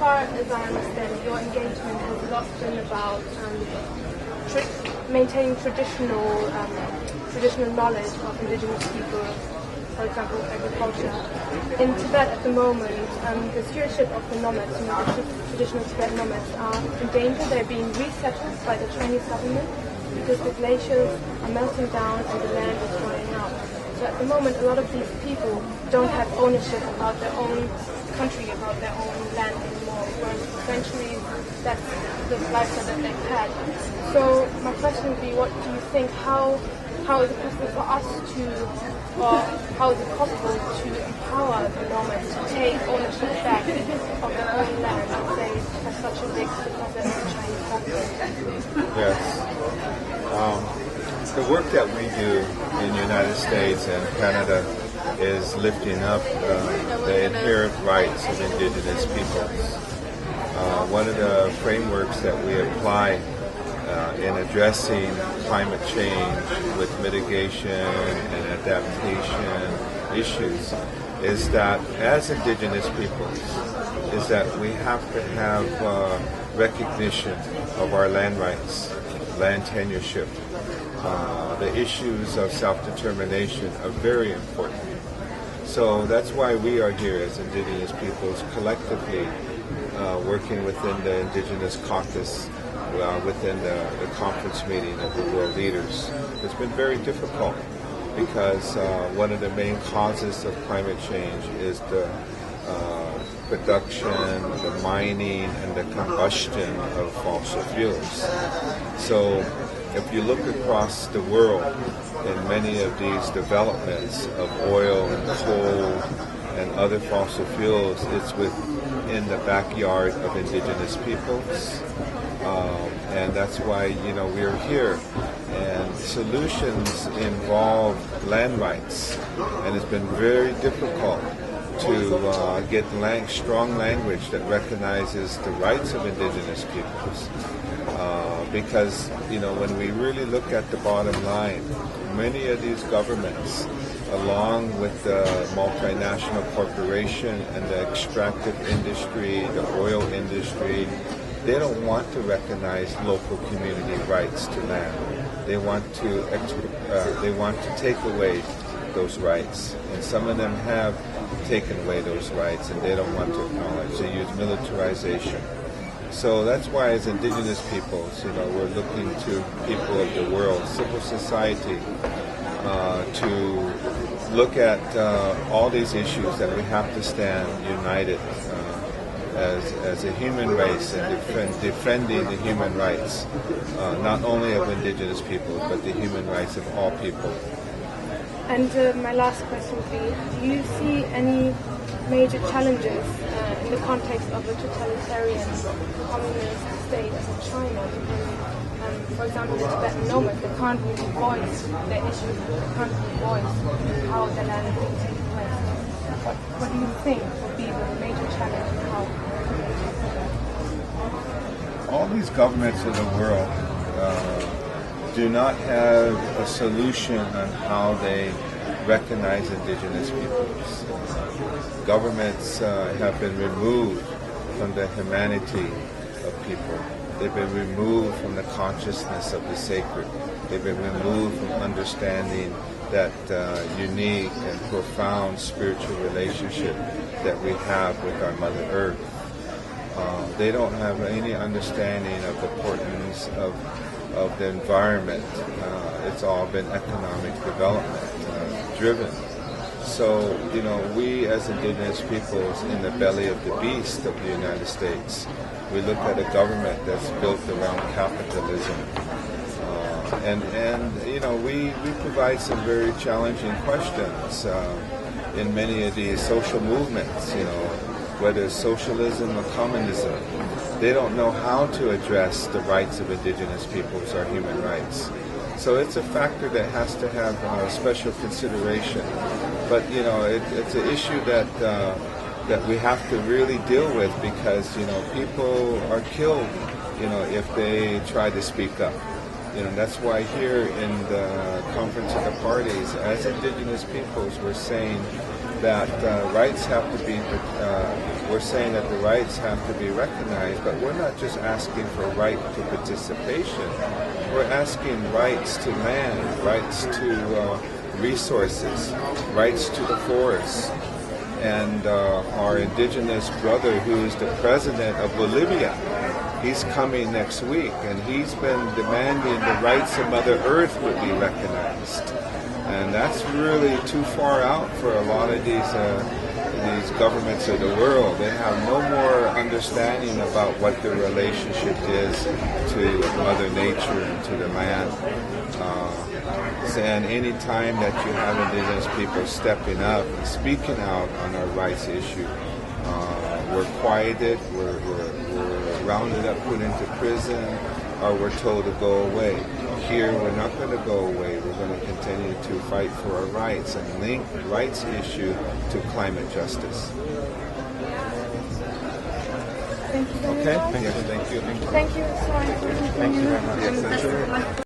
far as I understand, your engagement has a lot been about maintaining traditional knowledge of indigenous people, for example, agriculture. In Tibet at the moment, the stewardship of the nomads, the traditional Tibet nomads, are in danger. They're being resettled by the Chinese government because the glaciers are melting down and the land is drying out. So at the moment, a lot of these people don't have ownership about their own country, about their own land anymore, whereas essentially that's the lifestyle that they've had. So my question would be, what do you think, how is it possible for us to, or how is it possible to empower the nomads to take ownership back of their own land and say has such a big deposit of Chinese government? Yes. The work that we do in the United States and Canada is lifting up the inherent rights of indigenous peoples. One of the frameworks that we apply in addressing climate change with mitigation and adaptation issues is that as indigenous peoples is that we have to have recognition of our land rights, land tenureship. The issues of self-determination are very important. So that's why we are here as indigenous peoples collectively working within the Indigenous Caucus, within the conference meeting of the world leaders. It's been very difficult because one of the main causes of climate change is the production, the mining, and the combustion of fossil fuels. So if you look across the world in many of these developments of oil and coal and other fossil fuels, it's within the backyard of indigenous peoples. And that's why, we're here. And solutions involve land rights. And it's been very difficult to get strong language that recognizes the rights of indigenous peoples. Because, when we really look at the bottom line, many of these governments, along with the multinational corporation and the extractive industry, the oil industry, they don't want to recognize local community rights to land. They want to take away those rights, and some of them have taken away those rights, and they don't want to acknowledge. They use militarization. So that's why, as indigenous peoples, we're looking to people of the world, civil society, to look at all these issues that we have to stand united as a human race and defending the human rights, not only of indigenous people, but the human rights of all people. And my last question would be, do you see any major challenges in the context of a totalitarian communist state as in China? For example, the Tibetan nomads, they can't really voice their issues, they can't really voice how their land is being taken away. What do you think would be the major challenge and how? All these governments of the world do not have a solution on how they recognize indigenous peoples. Governments have been removed from the humanity of people. They've been removed from the consciousness of the sacred. They've been removed from understanding that unique and profound spiritual relationship that we have with our Mother Earth. They don't have any understanding of the importance of the environment. It's all been economic development driven. So, we as indigenous peoples in the belly of the beast of the United States, we look at a government that's built around capitalism. We provide some very challenging questions in many of these social movements, whether it's socialism or communism. They don't know how to address the rights of indigenous peoples or human rights. So it's a factor that has to have special consideration. But, it's an issue that we have to really deal with because, people are killed, if they try to speak up. That's why here in the Conference of the Parties, as indigenous peoples, we're saying that rights have to be, we're saying that the rights have to be recognized, but we're not just asking for right to participation. We're asking rights to land, rights to resources, rights to the forests. And our indigenous brother, who is the president of Bolivia, he's coming next week, and he's been demanding the rights of Mother Earth would be recognized. And that's really too far out for a lot of these governments of the world. They have no more understanding about what the relationship is to Mother Nature and to the land. And any time that you have indigenous people stepping up and speaking out on our rights issue, we're quieted, we're rounded up, put into prison, or we're told to go away. Here, we're not going to go away. We're going to continue to fight for our rights and link the rights issue to climate justice. Thank you very Okay, much. thank you. Thank you so much. Thank you very much. Yes,